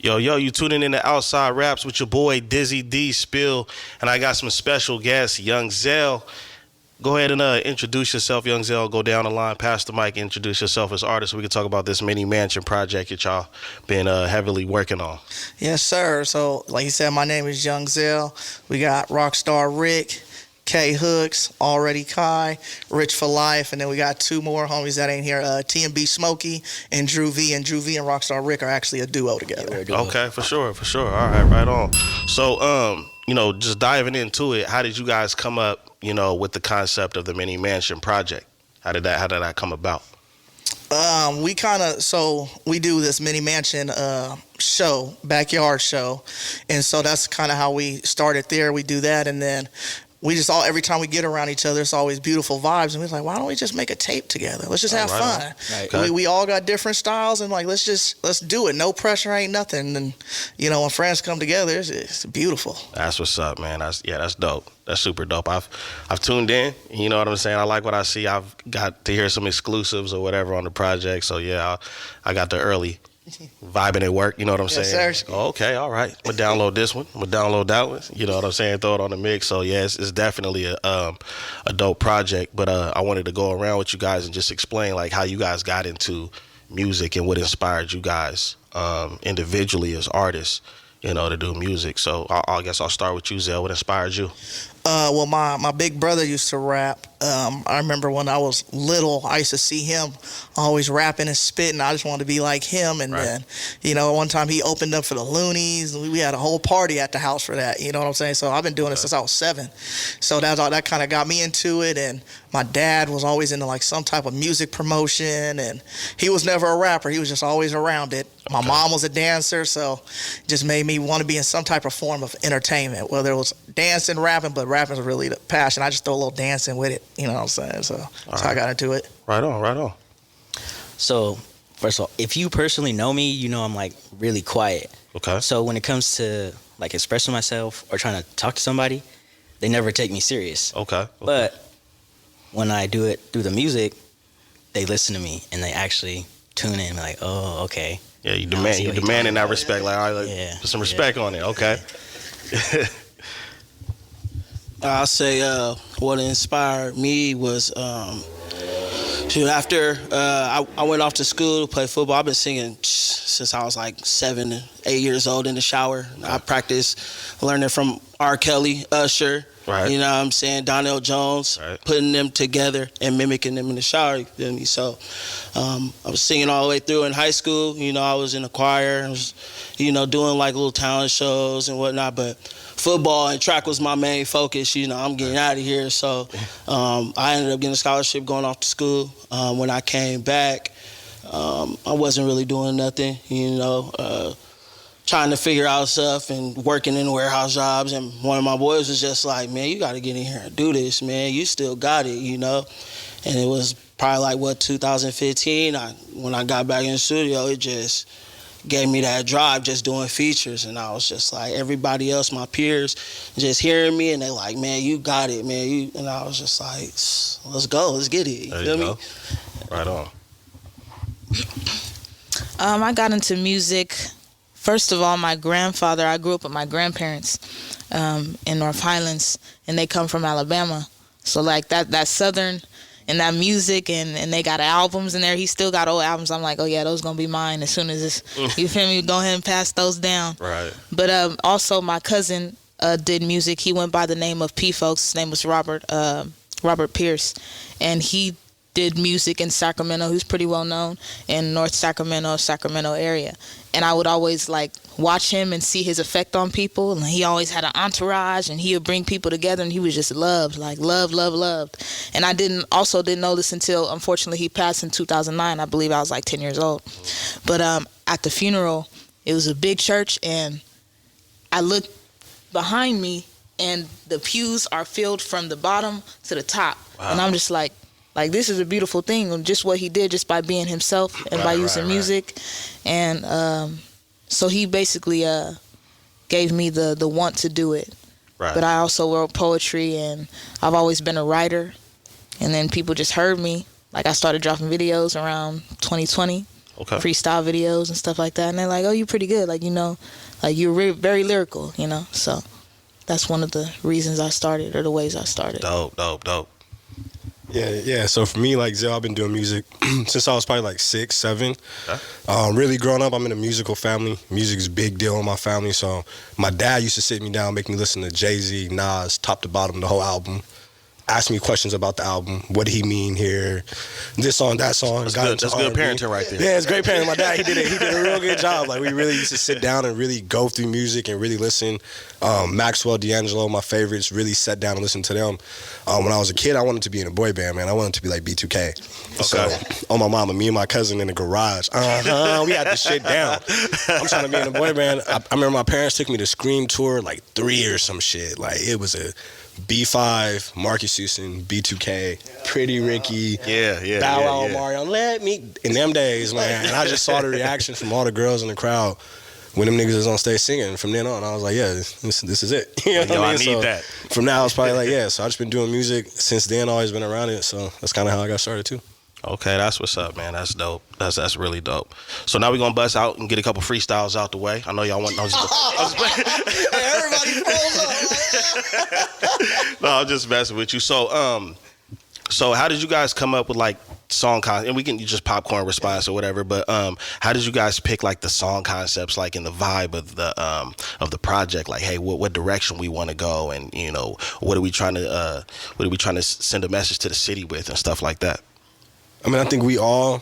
Yo, you tuning in to Outside Raps with your boy Dizzy Dspill, and I got some special guests, Young Zel. Go ahead and introduce yourself, Young Zel. Go down the line, pass the mic, introduce yourself as artist. So we can talk about this mini mansion project that y'all been heavily working on. Yes, sir. So, like you said, my name is Young Zel. We got Rockstar Rick, K Hooks, Allready Ky, RichIVLife, and then we got two more homies that ain't here, T&B Smokey and Drew V. And Drew V and Rockstar Rick are actually a duo together. Okay, for sure. All right on. So, just diving into it, how did you guys come up, with the concept of the mini mansion project? How did that come about? We do this mini mansion show, backyard show, and so that's kind of how we started there. We do that, and then we just every time we get around each other, it's always beautiful vibes, and we're like, why don't we just make a tape together? Let's just have fun. Right. Okay. We all got different styles, and like let's do it. No pressure, ain't nothing. And when friends come together, it's beautiful. That's what's up, man. That's dope. That's super dope. I've tuned in. You know what I'm saying? I like what I see. I've got to hear some exclusives or whatever on the project. So yeah, I got the early vibing at work, you know what I'm saying? Yes, sir. Okay, all right. I'm gonna download this one. I'm gonna download that one. You know what I'm saying? Throw it on the mix. So yeah, it's definitely a dope project. But I wanted to go around with you guys and just explain like how you guys got into music and what inspired you guys individually as artists, to do music. So I guess I'll start with you, Zel. What inspired you? Well, my big brother used to rap. I remember when I was little, I used to see him always rapping and spitting. I just wanted to be like him. And Right. then, one time he opened up for the Loonies. We had a whole party at the house for that. You know what I'm saying? So I've been doing it since I was 7. So that kind of got me into it. And my dad was always into like some type of music promotion. And he was never a rapper. He was just always around it. My mom was a dancer, so it just made me want to be in some type of form of entertainment, whether it was dancing, rapping, but rapping is really the passion. I just throw a little dancing with it, you know what I'm saying? So that's how I got into it. Right on. So, first of all, if you personally know me, you know I'm like really quiet. Okay. So when it comes to like expressing myself or trying to talk to somebody, they never take me serious. Okay. But when I do it through the music, they listen to me and they actually tune in and be like, oh, okay. Yeah, you Now I see what he demanding talking that about. respect. Like, all right, Yeah. put some respect on it. Okay. I'll say what inspired me was after I went off to school to play football. I've been singing since I was like 7, 8 years old in the shower. I practiced learning from R. Kelly, Usher, Right. you know what I'm saying, Donnell Jones, Right. putting them together and mimicking them in the shower, you feel me? So I was singing all the way through in high school. I was in the choir. I was, doing like little talent shows and whatnot, but football and track was my main focus. I'm getting out of here. So I ended up getting a scholarship going off to school. When I came back, I wasn't really doing nothing, trying to figure out stuff and working in warehouse jobs. And one of my boys was just like, man, you got to get in here and do this, man. You still got it, And it was probably like, 2015, when I got back in the studio, it just gave me that drive just doing features. And I was just like, everybody else, my peers, just hearing me, and they like, man, you got it, man. And I was just like, let's go, let's get it. You There feel you me? go. Right on. I got into music. First of all, my grandfather, I grew up with my grandparents in North Highlands, and they come from Alabama. So like that Southern and that music, and they got albums in there. He still got old albums. I'm like, oh yeah, those gonna be mine as soon as this, you feel me? Go ahead and pass those down. Right. But also my cousin did music. He went by the name of P Folks. His name was Robert Pierce, and he did music in Sacramento. He was pretty well known in North Sacramento area. And I would always like watch him and see his effect on people. And he always had an entourage, and he would bring people together, and he was just loved. And I didn't know this until, unfortunately, he passed in 2009. I believe I was like 10 years old. But at the funeral, it was a big church, and I looked behind me, and the pews are filled from the bottom to the top. Wow. And I'm just like this is a beautiful thing, just what he did, just by being himself and by using music. And so he basically gave me the want to do it. Right. But I also wrote poetry, and I've always been a writer. And then people just heard me. Like I started dropping videos around 2020. Okay. freestyle videos and stuff like that. And they're like, oh, you're pretty good. Like, like you're very lyrical, So that's one of the reasons I started, or the ways I started. Dope. Yeah. So for me, like Zel, I've been doing music since I was probably like 6, 7. Okay. Really growing up, I'm in a musical family. Music's a big deal in my family. So my dad used to sit me down, make me listen to Jay-Z, Nas, top to bottom, the whole album. Ask me questions about the album. What did he mean here? This song, that song. That's good parenting right there. Yeah, it's great parenting. My dad, he did a real good job. Like, we really used to sit down and really go through music and really listen. Maxwell, D'Angelo, my favorites, really sat down and listened to them. When I was a kid, I wanted to be in a boy band, man. I wanted to be like B2K. Okay. So, on my mama, me and my cousin in the garage. We had this shit down. I'm trying to be in a boy band. I remember my parents took me to Scream Tour like 3 or some shit. Like, it was a B5, Marcus Houston, B2K, Pretty Ricky, Bow Wow, Mario. Let me in them days, man. And I just saw the reaction from all the girls in the crowd when them niggas was on stage singing. From then on, I was like, yeah, this is it. You know what I mean? I need that. From now, I was probably like, yeah. So I just been doing music since then. Always been around it. So that's kind of how I got started too. Okay, that's what's up, man. That's dope. That's really dope. So now we're gonna bust out and get a couple freestyles out the way. I know y'all want those. Everybody froze up. No, I'm just messing with you. So how did you guys come up with like song and we can just popcorn response or whatever, but how did you guys pick like the song concepts, like in the vibe of the project, like, hey, what direction we want to go, and what are we trying to send a message to the city with and stuff like that? I mean, I think we all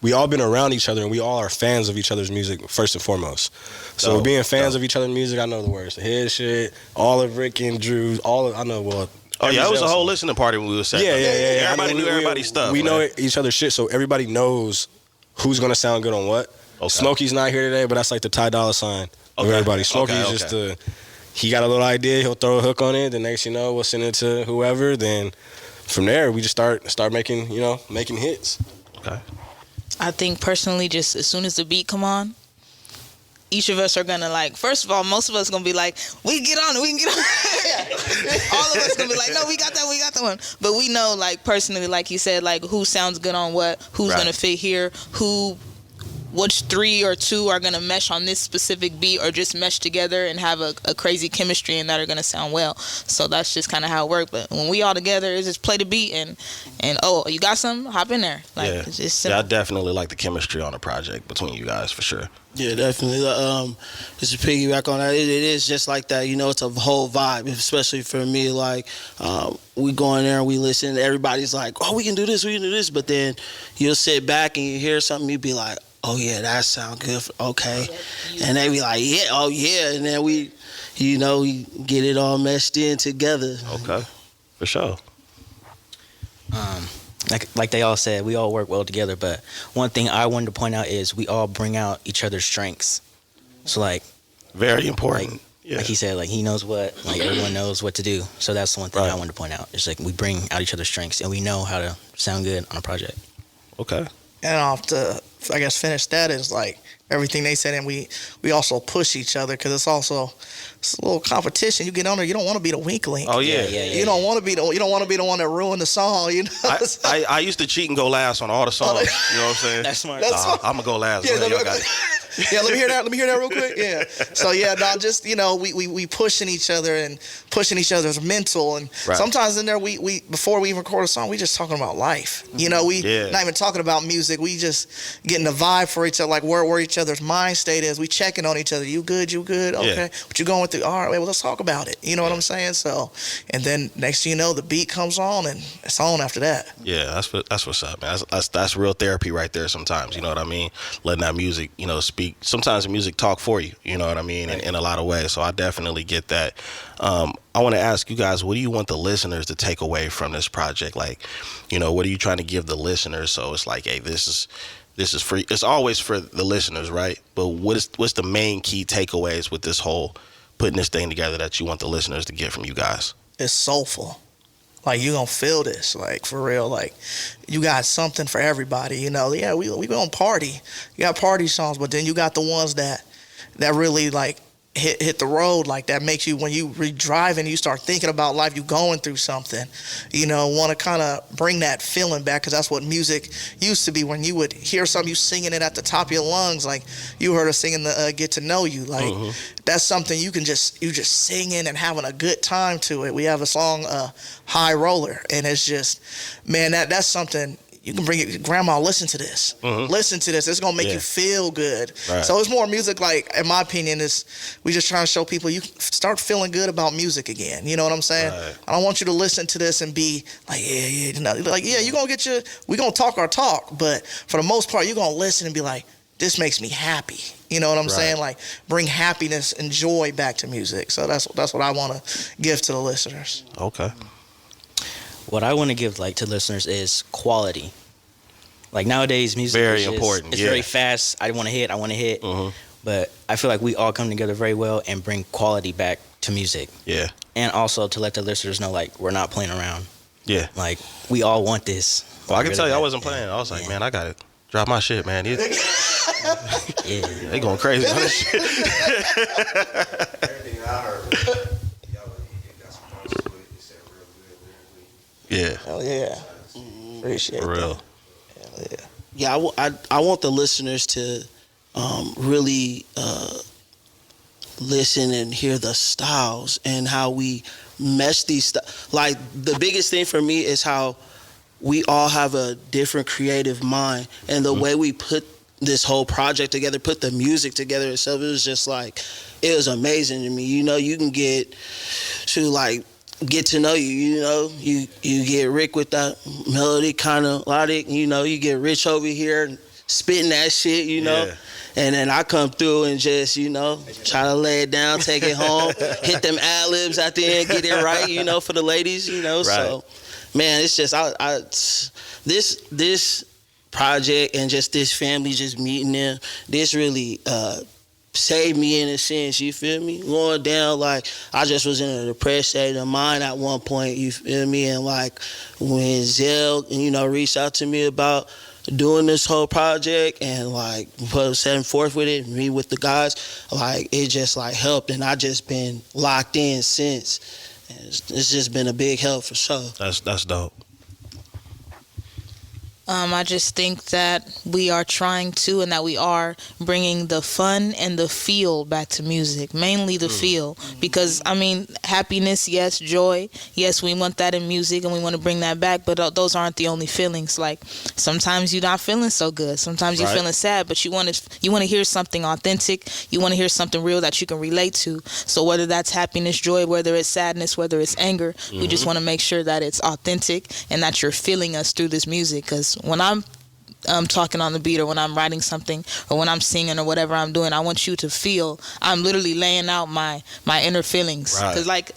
been around each other, and we all are fans of each other's music first and foremost. So being fans of each other's music, I know the words to his shit, all of Rick and Drew's, I know what. Oh yeah, it was a whole listening party when we were set. Yeah. Everybody knew everybody's stuff. We man. know each other's shit, so everybody knows who's gonna sound good on what. Okay. Smokey's not here today, but that's like the Ty Dolla $ign of everybody. Smokey's just he got a little idea, he'll throw a hook on it. The next, we'll send it to whoever. Then from there, we just start making hits. Okay. I think personally, just as soon as the beat come on, each of us are gonna like. First of all, most of us gonna be like, we can get on it. All of us gonna be like, no, we got that one. But we know, like personally, like you said, like who sounds good on what, who's gonna fit here, which 3 or 2 are gonna mesh on this specific beat, or just mesh together and have a crazy chemistry and that are gonna sound well. So that's just kind of how it works. But when we all together, it's just play the beat and oh, you got something, hop in there. Like, it's just simple. I definitely like the chemistry on the project between you guys for sure. Yeah, definitely. Just to piggyback on that, it is just like that. It's a whole vibe, especially for me. Like, we go in there and we listen. Everybody's like, oh, we can do this. But then you'll sit back and you hear something, you be like, oh, yeah, that sound good. Okay. And they be like, yeah, oh, yeah. And then we get it all meshed in together. Okay, for sure. Like they all said, we all work well together. But one thing I wanted to point out is we all bring out each other's strengths. So like, very important. Like he said, like he knows what, like everyone knows what to do. So that's the one thing I wanted to point out. It's like we bring out each other's strengths and we know how to sound good on a project. Okay. And off to, I guess, finish that is like everything they said, and we also push each other because it's a little competition. You get on there, you don't want to be the weak link. Oh yeah. You don't want to be the one that ruined the song. I used to cheat and go last on all the songs. You know what I'm saying? That's smart. I'm gonna go last. Yeah, Y'all got it. Yeah, let me hear that real quick. Yeah. So just we pushing each other and pushing each other's mental, and sometimes in there we before we even record a song, we just talking about life. We not even talking about music. We just getting the vibe for each other, like where each other's mind state is. We checking on each other. You good? Okay. Yeah. What you going through? All right, well let's talk about it. You know what I'm saying? So, and then next thing you know, the beat comes on and it's on after that. Yeah, that's what's up, man. That's real therapy right there. Sometimes, you know what I mean? Letting that music, speak. Sometimes the music talk for you, you know what I mean, in a lot of ways. So I definitely get that. I want to ask you guys, what do you want the listeners to take away from this project? Like, what are you trying to give the listeners? So it's like, hey, this is free. It's always for the listeners, right? But what's the main key takeaways with this whole putting this thing together that you want the listeners to get from you guys? It's soulful. Like, you gonna feel this, like, for real. Like, you got something for everybody, Yeah, we gonna party. You got party songs, but then you got the ones that really, like, hit the road, like that makes you, when you driving, you start thinking about life, you going through something, you know, want to kind of bring that feeling back, because that's what music used to be. When you would hear something, you singing it at the top of your lungs, like you heard us singing the Get to Know You, like that's something you just singing and having a good time to it. We have a song, High Roller, and it's just, man, that's something you can bring it. Grandma, listen to this. Listen to this. It's gonna make you feel good. Right. So it's more music. Like, in my opinion, is we just trying to show people you can start feeling good about music again. You know what I'm saying? Right. I don't want you to listen to this and be like, you know, like, you gonna get we gonna talk our talk, but for the most part, you're gonna listen and be like, this makes me happy. You know what I'm saying? Like, bring happiness and joy back to music. So that's what I want to give to the listeners. Okay. What I want to give like to listeners is quality. Like nowadays, music Very is just, important, It's yeah. very fast. I want to hit. But I feel like we all come together very well and bring quality back to music. Yeah. And also to let the listeners know, like, we're not playing around. Yeah. Like, we all want this. Well, I can Really tell you, I bad. wasn't playing. I was like, man, I gotta drop my shit, man. Yeah. They going crazy on this shit. Everything I heard, y'all got some points to it. It said real good lyrically. Yeah. Hell yeah. Appreciate For real. that. Hell yeah. Yeah, I want the listeners to really listen and hear the styles and how we mesh these like, the biggest thing for me is how we all have a different creative mind, and the way we put this whole project together, put the music together itself, it was just like, it was amazing to me. You know, you can get to know you, you know, you get Rick with that melody kind of melodic, you know, you get Rich over here spitting that shit, you know. Yeah. And then I come through and just, you know, try to lay it down, take it home, hit them ad-libs at the end, get it right, you know, for the ladies, you know. Right. So, man, it's just, this project and just this family, just meeting them, this really saved me in a sense, you feel me? Going down, like, I just was in a depressed state of mind at one point, you feel me? And like, when Zel, you know, reached out to me about doing this whole project and like setting forth with it, me with the guys, like, it just like helped, and I just been locked in since. And it's just been a big help for sure. That's dope. I just think that we are trying to, and that we are bringing the fun and the feel back to music, mainly the feel. Because, I mean, happiness, yes, joy, yes, we want that in music and we want to bring that back, but those aren't the only feelings. Like, sometimes you're not feeling so good. Sometimes you're feeling sad, but you want to hear something authentic. You want to hear something real that you can relate to. So whether that's happiness, joy, whether it's sadness, whether it's anger, we just want to make sure that it's authentic and that you're feeling us through this music. Because when I'm talking on the beat, or when I'm writing something, or when I'm singing, or whatever I'm doing, I want you to feel I'm literally laying out my inner feelings. Because like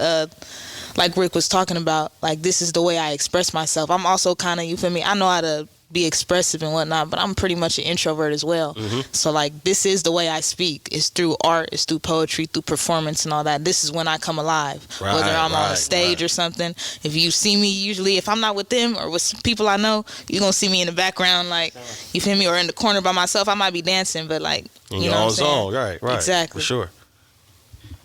Rick was talking about, like, this is the way I express myself. I'm also kind of, you feel me, I know how to be expressive and whatnot, but I'm pretty much an introvert as well. So like, this is the way I speak. It's through art, it's through poetry, through performance and all that. This is when I come alive. Whether I'm on a stage or something. If you see me, usually if I'm not with them or with some people I know, you're gonna see me in the background, like, you feel me, or in the corner by myself. I might be dancing, but like, In you your know own what I'm saying? zone, right. Exactly. For sure.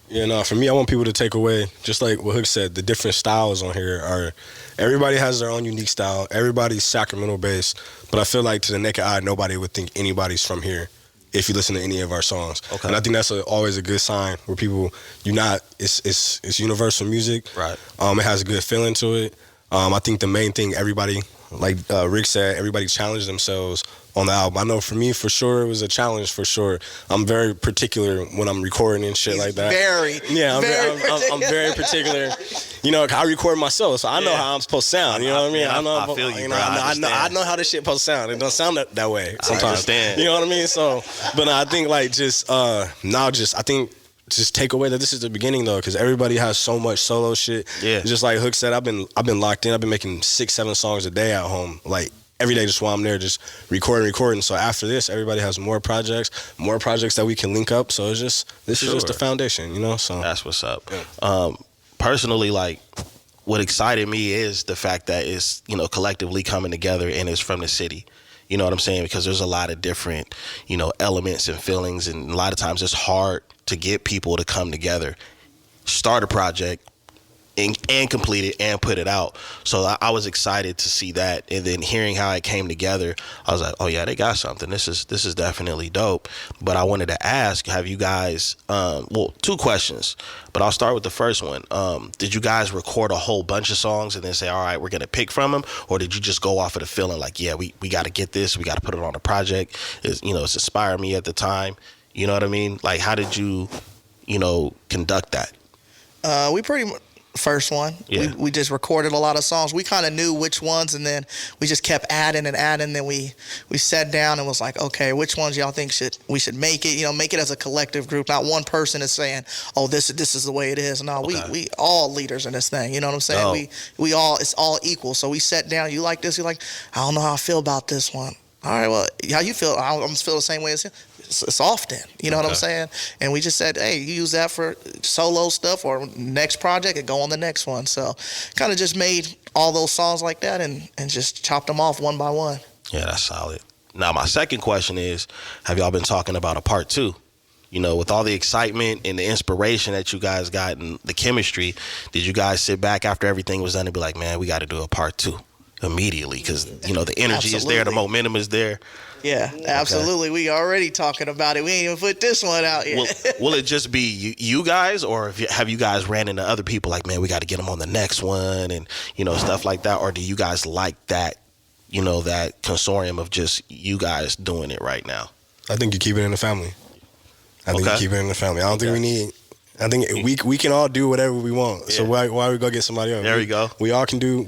Yeah, no, for me, I want people to take away, just like what Hook said, the different styles on here are, everybody has their own unique style. Everybody's Sacramento based, but I feel like to the naked eye, nobody would think anybody's from here if you listen to any of our songs. Okay. And I think that's always a good sign where people, it's universal music. Right. It has a good feeling to it. I think the main thing, everybody, like Rick said, everybody challenged themselves on the album. I know for me, for sure, it was a challenge, for sure. I'm very particular when I'm recording and shit like that. I'm very particular. You know, I record myself, so I know how I'm supposed to sound. You know what I mean? I feel you, bro. I know how this shit supposed to sound. It don't sound that way sometimes. I understand. You know what I mean? So, but I think like just take away that this is the beginning though, because everybody has so much solo shit. Yeah. Just like Hook said, I've been locked in. I've been making 6-7 songs a day at home, like every day, just while I'm there, just recording. So after this, everybody has more projects that we can link up. So this is just the foundation, you know. So that's what's up. Personally, like, what excited me is the fact that it's, you know, collectively coming together and it's from the city. You know what I'm saying? Because there's a lot of different, you know, elements and feelings, and a lot of times it's hard to get people to come together, start a project, and complete it and put it out. So I was excited to see that, and then hearing how it came together, I was like, oh yeah, they got something. This is definitely dope. But I wanted to ask, have you guys well, two questions, but I'll start with the first one. Did you guys record a whole bunch of songs and then say, all right, we're gonna pick from them, or did you just go off of the feeling like, yeah, we got to get this, we got to put it on a project, it's inspired me at the time, you know what I mean? Like, how did you conduct that? We pretty much first one. Yeah. We just recorded a lot of songs. We kind of knew which ones, and then we just kept adding and adding. Then we sat down and was like, okay, which ones y'all think we should make it? Make it as a collective group. Not one person is saying, oh, this is the way it is. No, Okay. we all leaders in this thing. You know what I'm saying? Oh. We all, it's all equal. So we sat down. You like this? You like? I don't know how I feel about this one. All right, well, how you feel? I almost feel the same way as him. It's often, you know what I'm saying? And we just said, hey, you use that for solo stuff or next project and go on the next one. So kind of just made all those songs like that and just chopped them off one by one. Yeah, that's solid. Now, my second question is, have y'all been talking about a part 2? With all the excitement and the inspiration that you guys got and the chemistry, did you guys sit back after everything was done and be like, man, we got to do a part 2 immediately? Because, the energy is there, the momentum is there. Yeah, absolutely. We already talking about it. We ain't even put this one out yet. Will it just be you guys, or have you guys ran into other people like, man, we got to get them on the next one and, stuff like that? Or do you guys like that, that consortium of just you guys doing it right now? I think you keep it in the family. I think I think we can all do whatever we want. Yeah. So why we go get somebody else? There we go. We all can do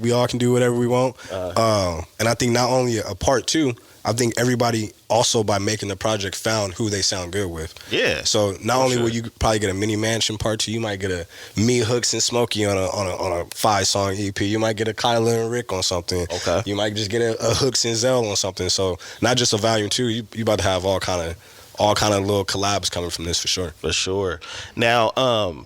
whatever we want. And I think not only a part 2, I think everybody also by making the project found who they sound good with. Yeah. So not only will you probably get a mini mansion part 2, you might get a me, Hooks, and Smokey on a 5-song EP. You might get a Kyla and Rick on something. Okay. You might just get a Hooks and Zel on something. So not just a volume 2. You about to have all kind of little collabs coming from this for sure. For sure. Now,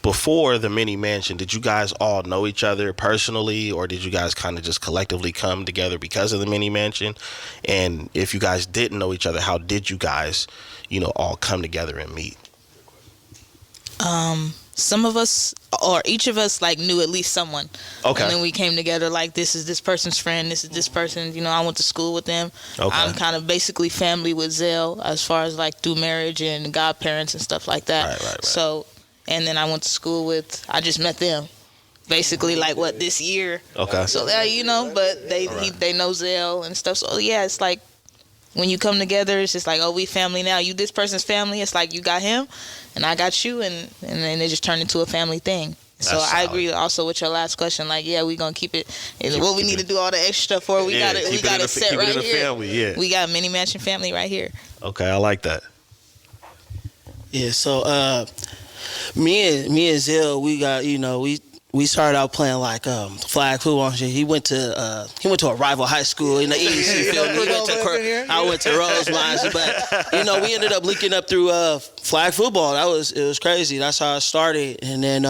before the mini mansion, did you guys all know each other personally, or did you guys kind of just collectively come together because of the mini mansion? And if you guys didn't know each other, how did you guys, all come together and meet? Some of us, or each of us, knew at least someone. Okay. And then we came together like, this is this person's friend, this is this person. I went to school with them. Okay. I'm kind of basically family with Zel as far as through marriage and godparents and stuff like that. Right. So, and then I went to school with, I just met them. Basically, this year. Okay. So, but they know Zel and stuff. So, yeah, it's like, when you come together, it's just like, oh, we family now. You this person's family. It's like you got him, and I got you, and then it just turned into a family thing. So I agree also with your last question. We gonna keep it. What we need to do all the extra stuff for? We got it set right here. Family, yeah. We got mini mansion family right here. Okay, I like that. Yeah, so me and Zel, we got we started out playing flag football and shit. He went to a rival high school in the East. You feel me? I went to Rosemont, but we ended up linking up through flag football. It was crazy. That's how I started. And then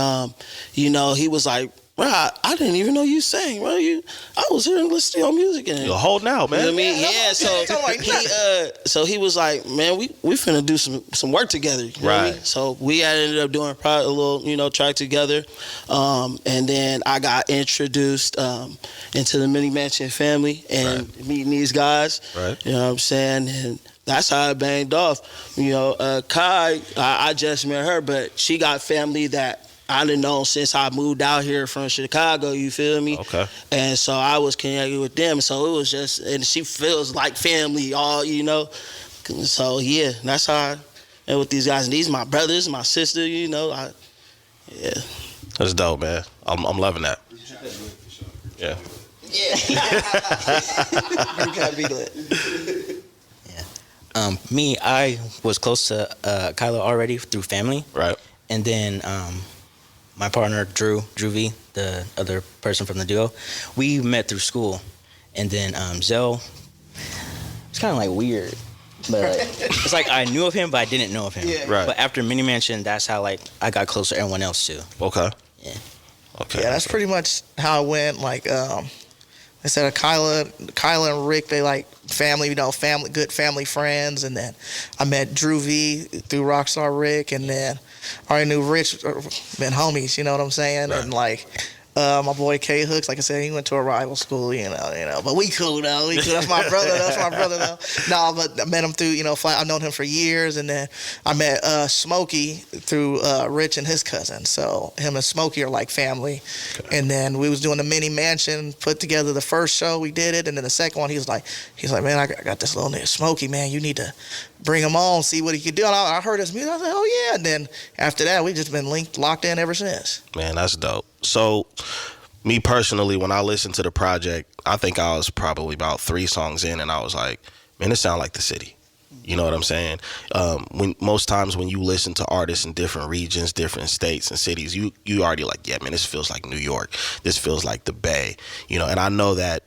he was like, bro, I didn't even know you sang, bro. I was here and listening to your music. And you're holding out, man. You know what I mean? Yeah, so he was like, man, we finna do some work together. You know what I mean? So we ended up doing a little, track together. And then I got introduced into the Mini Mansion family and meeting these guys. Right. You know what I'm saying? And that's how I banged off. Ky, I just met her, but she got family that I didn't know since I moved out here from Chicago, you feel me? Okay. And so I was connected with them. So it was just, and she feels like family, all, So yeah, that's how I met with these guys. And these my brothers, my sister, yeah. That's dope, man. I'm loving that. Yeah. You gotta be lit. Yeah. Me, I was close to Kyla already through family. Right. And then my partner, Drew V, the other person from the duo, we met through school. And then Zel, it's kind of weird. But it's I knew of him, but I didn't know of him. Yeah. Right. But after Mini Mansion, that's how I got close to everyone else too. Okay. Yeah. Okay. Yeah, that's pretty much how it went. They said Kyla and Rick, they like family, good family friends. And then I met Drew V through Rockstar Rick, and then I already knew Rich, been homies, you know what I'm saying? Right. And like my boy K Hooks, like I said, he went to a rival school, but we cool though. We cool. That's my brother though. No, but I met him through, I've known him for years, and then I met Smokey through Rich and his cousin. So him and Smokey are like family. Okay. And then we was doing the mini mansion, put together the first show, we did it, and then the second one, he's like, man, I got this little nigga Smokey, man, you need to bring him on, see what he could do. And I heard his music, I was like, oh yeah. And then after that, we just been locked in ever since. Man, that's dope. So, me personally, when I listened to the project, I think I was probably about 3 songs in, and I was like, man, it sounds like the city. You know what I'm saying? Most times when you listen to artists in different regions, different states and cities, you already like, yeah, man, this feels like New York. This feels like the Bay. And I know that,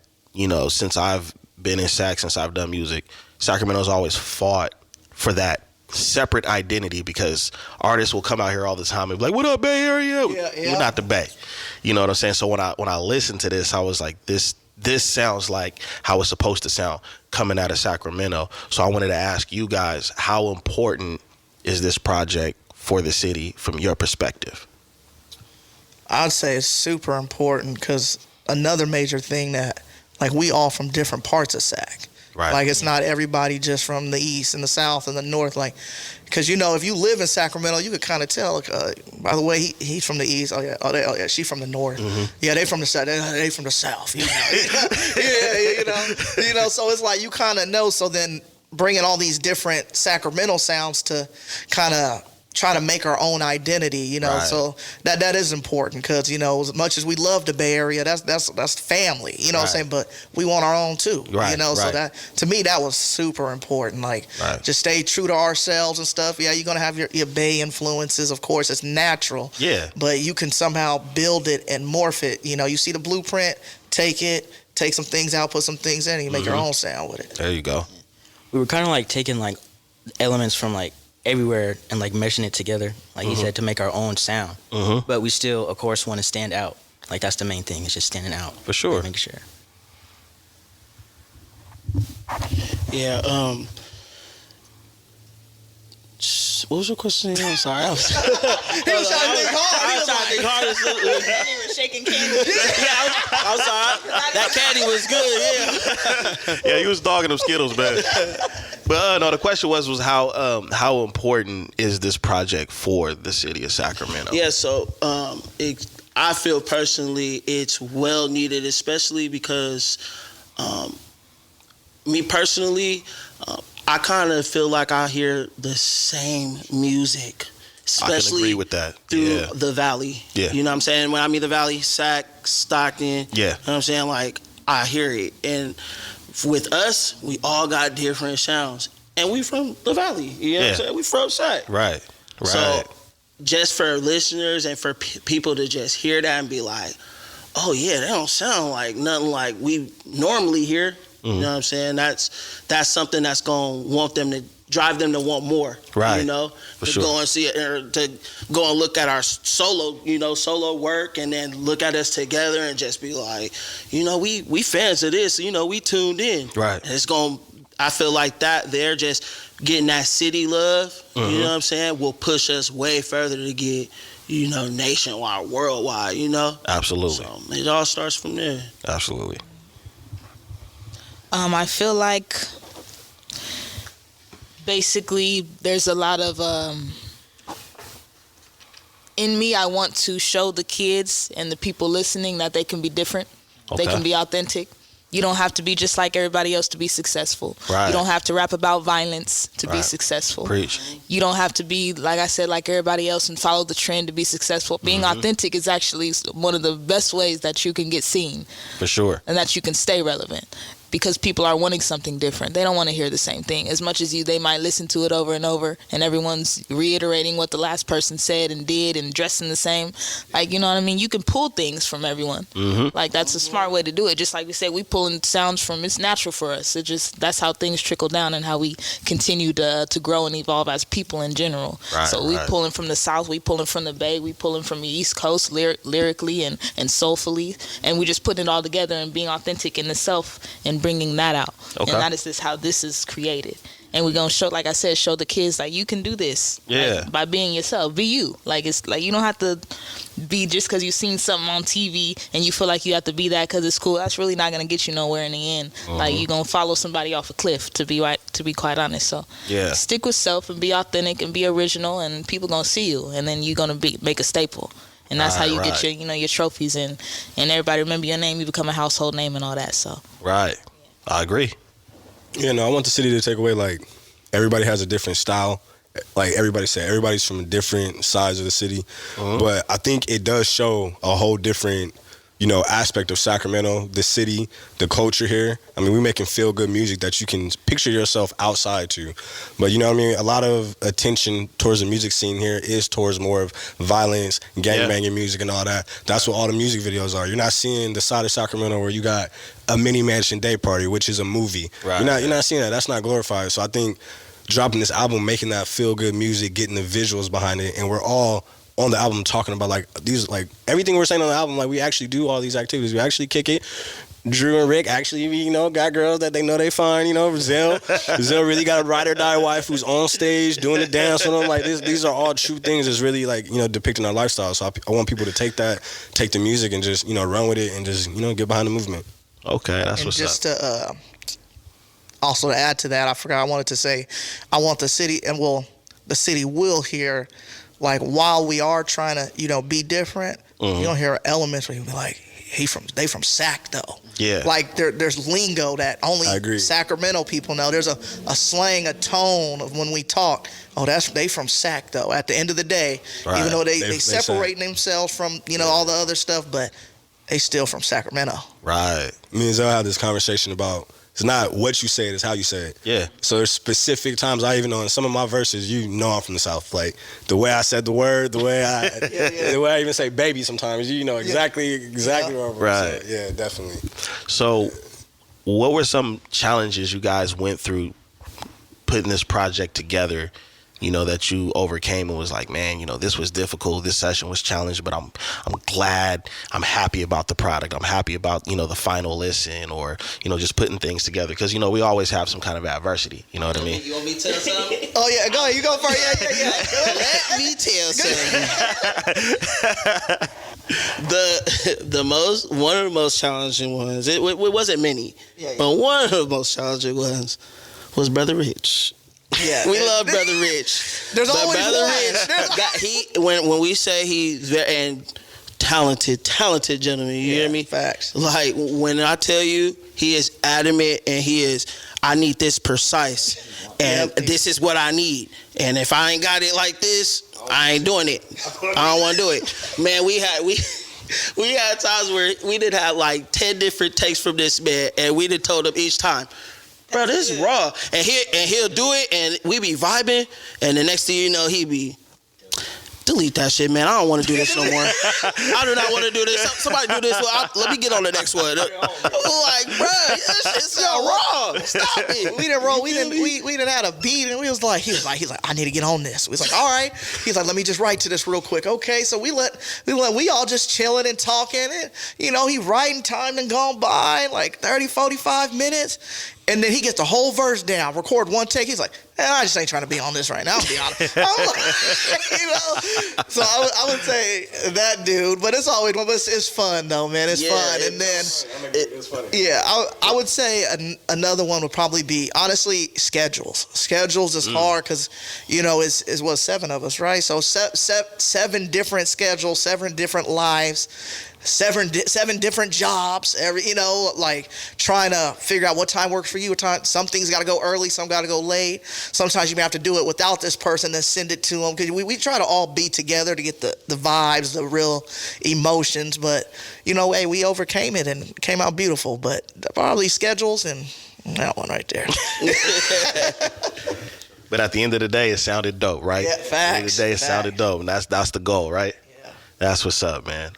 since I've been in Sac, since I've done music, Sacramento's always fought for that separate identity, because artists will come out here all the time and be like, what up, Bay Area? Yeah. We're not the Bay. You know what I'm saying? So when I listened to this, I was like, this sounds like how it's supposed to sound coming out of Sacramento. So I wanted to ask you guys, how important is this project for the city from your perspective? I'd say it's super important, because another major thing that, like, we all from different parts of Sac. Right. Like, it's not everybody just from the east and the south and the north. Like, because, if you live in Sacramento, you could kind of tell, by the way, he's from the east. Oh, yeah, she from the north. Mm-hmm. Yeah, they from the south. They from the south. Yeah, so it's like you kind of know. So then bringing all these different Sacramento sounds to kind of try to make our own identity, Right. So that is important, because as much as we love the Bay Area, that's family, what I'm saying, but we want our own too, right. So that, to me, that was super important. Like, right. just stay true to ourselves and stuff. Yeah, you're gonna have your Bay influences, of course, it's natural. Yeah, but you can somehow build it and morph it. You see the blueprint, take some things out, put some things in, and you make your own sound with it. There you go. We were kind of like taking like elements from like everywhere and like meshing it together, like he said, to make our own sound. But we still, of course, want to stand out. Like, that's the main thing, is just standing out. For sure. Making sure. Yeah. What was your question? I'm sorry. He was trying to think hard. I was trying to think hard. Candy was shaking candy. I'm sorry. That candy was good. Yeah. Yeah, you was dogging them Skittles, man. But no, the question was how important is this project for the city of Sacramento? Yeah. So I feel personally it's well needed, especially because me personally. I kind of feel like I hear the same music, especially I can agree with that. through the Valley. Yeah. You know what I'm saying? When I mean the Valley, Sac, Stockton. Yeah. You know what I'm saying? Like, I hear it. And with us, we all got different sounds. And we from the Valley. You know what I'm saying? We from Sac. Right. So just for listeners and for people to just hear that and be like, oh, yeah, they don't sound like nothing like we normally hear. You know what I'm saying? That's something that's going to want them to drive them to want more. Right. For to sure. go and see it, or to go and look at our solo work, and then look at us together and just be like, we fans of this, we tuned in. Right. And it's going to, I feel like that they're just getting that city love, you know what I'm saying, will push us way further to get, nationwide, worldwide, Absolutely. So it all starts from there. Absolutely. I feel like basically there's a lot of in me, I want to show the kids and the people listening that they can be different. Okay. They can be authentic. You don't have to be just like everybody else to be successful. Right. You don't have to rap about violence to be Right. successful. Preach. You don't have to be, like I said, like everybody else and follow the trend to be successful. Being authentic is actually one of the best ways that you can get seen For sure. and that you can stay relevant. because people are wanting something different. They don't want to hear the same thing. As much as they might listen to it over and over, and everyone's reiterating what the last person said and did and dressing the same. Like, you know what I mean? You can pull things from everyone. Like, that's a smart way to do it. Just like we said, we pulling sounds from, it's natural for us. That's how things trickle down and how we continue to grow and evolve as people in general. Right, so we right. pulling from the South, we pulling from the Bay, we pulling from the East Coast lyrically and soulfully, and we just putting it all together and being authentic in itself and bringing that out. Okay. And that is just how this is created. And we're gonna show, like I said, show the kids like you can do this. Yeah. Like, by being yourself, be you. Like, it's like you don't have to be just because you've seen something on TV and you feel like you have to be that because it's cool. That's really not gonna get you nowhere in the end. Like, you're gonna follow somebody off a cliff, to be quite honest. So Yeah. stick with self and be authentic and be original, and people gonna see you, and then you're gonna make a staple. And that's how you get your trophies and everybody remember your name. You become a household name and all that. So Right. I agree. You know, I want the city to take away, like, everybody has a different style. Like everybody said, everybody's from different sides of the city. But I think it does show a whole different, you know, aspect of Sacramento, the city, the culture here. I mean, we're making feel-good music that you can picture yourself outside to. But, you know what I mean? A lot of attention towards the music scene here is towards more of violence, gangbanging music and all that. That's what all the music videos are. You're not seeing the side of Sacramento where you got a mini mansion day party, which is a movie. Right. You're not seeing that. That's not glorified. So I think dropping this album, making that feel-good music, getting the visuals behind it, and we're all on the album talking about, like, these, like, everything we're saying on the album, like, we actually do all these activities. We actually kick it. Drew and Rick actually, you know, got girls that they know they fine, you know. Zel really got a ride or die wife who's on stage doing the dance with them. Like, these are all true things that's really, like, you know, depicting our lifestyle. So I want people to take the music and just, you know, run with it and just, you know, get behind the movement. Okay, that's And what's just up. to also to add to that, I forgot I wanted to say, I want the city, and the city will hear, like, while we are trying to, you know, be different, you don't hear elements where you be like, they from Sac though. Yeah. Like there's lingo that only Sacramento people know. There's a slang, a tone of when we talk. Oh, they from Sac though. At the end of the day, even though they separating themselves from, you know, all the other stuff, but they still from Sacramento. Right. Me and Zel had this conversation about, it's not what you say it, it's how you say it. Yeah. So there's specific times I even know in some of my verses, you know I'm from the South. Like the way I said the word, the way I even say baby sometimes, you know exactly where I'm from. Right. So, yeah, definitely. So what were some challenges you guys went through putting this project together, you know, that you overcame and was like, man, you know, this was difficult, this session was challenged, but I'm glad, I'm happy about the product, I'm happy about, you know, the final listen, or, you know, just putting things together, because, you know, we always have some kind of adversity, you know what I mean? You want me to tell something? Oh yeah, go ahead, you go first. Yeah. Let me tell something. One of the most challenging ones. It wasn't many, but one of the most challenging ones was Brother Rich. Yeah, we love Brother Rich. There's but always Brother one. Rich, when we say he's very and talented gentleman, you hear me? Facts. Like when I tell you, he is adamant and he is. I need this precise, and this is what I need. And if I ain't got it like this, I ain't doing it. I don't want to do it. Man, we had times where we did have like 10 different takes from this man, and we did told him each time, bro, this is raw. And he'll do it, and we be vibing, and the next thing you know, he be, delete that shit, man. I don't want to do this no more. I do not want to do this. Somebody do this. Let me get on the next one. Like, bro, this shit sound wrong. Stop it. We didn't had a beat, and he was like, I need to get on this. We was like, all right. He's like, let me just write to this real quick. Okay, so we all just chilling and talking, and you know, he writing, time and gone by like 30, 45 minutes. And then he gets the whole verse down, record one take. He's like, I just ain't trying to be on this right now, I'll be honest. You know? So I would say that dude, but it's always, it's fun though, man. It's fun. And then, it's funny. Yeah, I would say another one would probably be, honestly, schedules. Schedules is hard because, you know, it's what, 7 of us, right? So 7 different schedules, 7 different lives. seven different jobs, like trying to figure out what time works for you. What time, some things got to go early, some got to go late. Sometimes you may have to do it without this person, then send it to them. Because we try to all be together to get the vibes, the real emotions. But, hey, we overcame it and came out beautiful. But probably schedules and that one right there. But at the end of the day, it sounded dope, right? Yeah, facts. At the end of the day, it sounded dope, and that's the goal, right? That's what's up, man.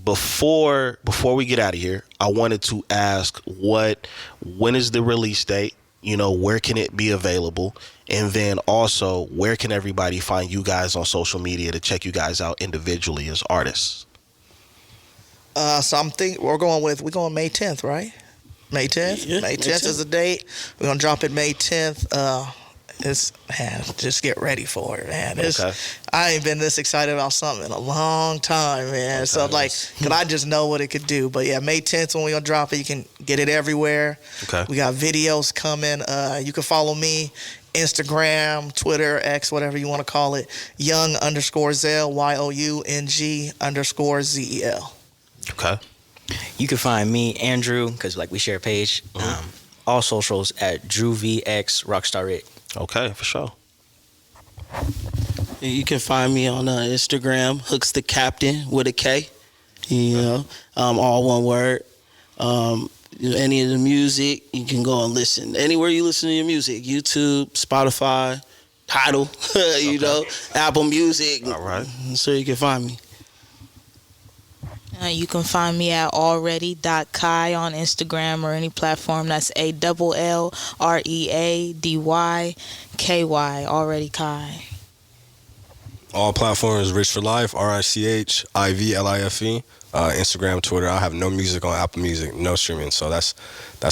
Before we get out of here, I wanted to ask when is the release date? Where can it be available? And then also, where can everybody find you guys on social media to check you guys out individually as artists? So we're going May 10th, right? May 10th? Yeah, May 10th is the date. We're going to drop it May 10th. Just get ready for it, man. Okay. I ain't been this excited about something in a long time, man. Okay, So, cause I just know what it could do. But yeah, May 10th when we gonna drop it. You can get it everywhere. Okay. We got videos coming. You can follow me, Instagram, Twitter, X, whatever you want to call it. Young_Zel, YOUNG_ZEL. Okay. You can find me, Andrew, because we share a page. All socials at DrewVX Rockstar Rick. Okay, for sure. You can find me on Instagram, Hooks the Kaptian with a K. All one word. Any of the music, you can go and listen. Anywhere you listen to your music, YouTube, Spotify, Tidal, Apple Music. All right. So you can find me. You can find me at Allready.Ky on Instagram or any platform. That's ALLREADYKY. Allready Ky. All platforms, RichIVLife, RichIVLife. Instagram, Twitter. I have no music on Apple Music, no streaming. So that's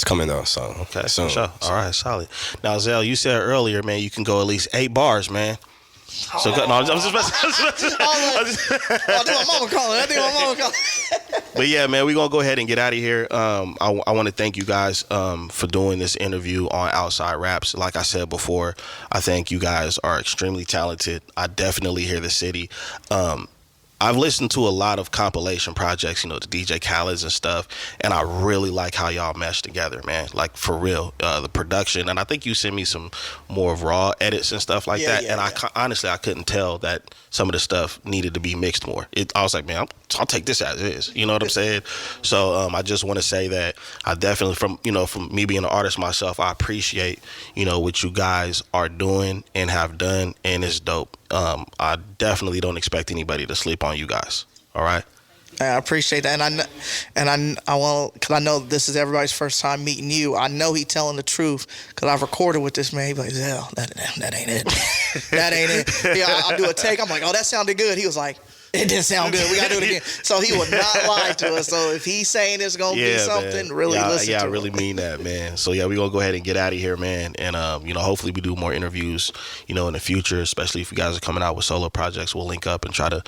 coming though. So Okay, soon. for sure. All right, solid. Now, Zel, you said earlier, man, you can go at least 8 bars, man. So, no, I'm just I think my mama calling. But yeah, man, we're going to go ahead and get out of here. I want to thank you guys for doing this interview on Outside Raps. Like I said before, I think you guys are extremely talented. I definitely hear the city. I've listened to a lot of compilation projects, the DJ Khaled's and stuff, and I really like how y'all mesh together, man. Like, for real, the production. And I think you sent me some more of raw edits and stuff like that. And honestly, I couldn't tell that some of the stuff needed to be mixed more. I was like, man, I'll take this as is. You know what I'm saying? So I just want to say that I definitely, from me being an artist myself, I appreciate, what you guys are doing and have done, and it's dope. I definitely don't expect anybody to sleep on you guys. All right. I appreciate that, and I want, because I know this is everybody's first time meeting you. I know he telling the truth because I've recorded with this man. He be like, Zel, that ain't it. That ain't it. Yeah, I'll do a take. I'm like, oh, that sounded good. He was like, it didn't sound good. We gotta do it again. So he would not lie to us. So if he's saying it's gonna be something, man, really listen to him. Yeah, I really mean that, man. So yeah, we're gonna go ahead and get out of here, man. And hopefully we do more interviews, in the future, especially if you guys are coming out with solo projects. We'll link up and try to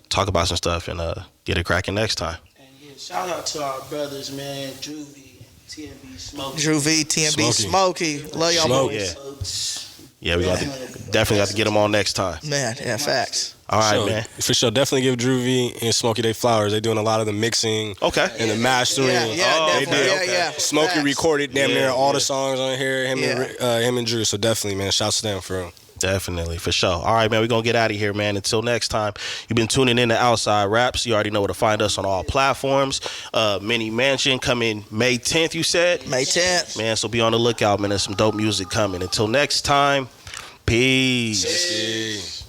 talk about some stuff and get it cracking next time. And yeah, shout out to our brothers, man, Drew V, TMB Smokey. Drew V, TMB Smokey. Love y'all boys. Yeah, we definitely got to get them on next time. Man, yeah, facts. All right, man. For sure, definitely give Drew V and Smokey their flowers. They're doing a lot of the mixing, and the mastering. They did. Yeah. Smokey Facts. recorded damn near all the songs on here. Him and Drew. So definitely, man, shouts to them for real. Definitely, for sure. All right, man, we're going to get out of here, man. Until next time, you've been tuning in to Outside Raps. You already know where to find us on all platforms. Mini Mansion coming May 10th, you said? May 10th. Man, so be on the lookout, man. There's some dope music coming. Until next time, peace.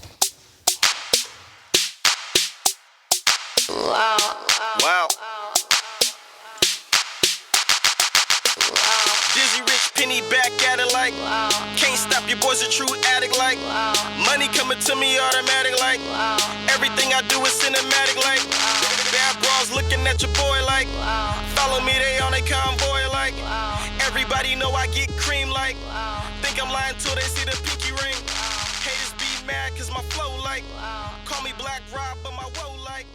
Wow. Dizzy Rich Penny back at it like can't stop, your boy's a true addict like money coming to me automatic like everything I do is cinematic like bad bras looking at your boy like follow me, they on a convoy like everybody know I get cream like think I'm lying till they see the pinky ring. Haters be mad cause my flow like call me Black Rob but my woe like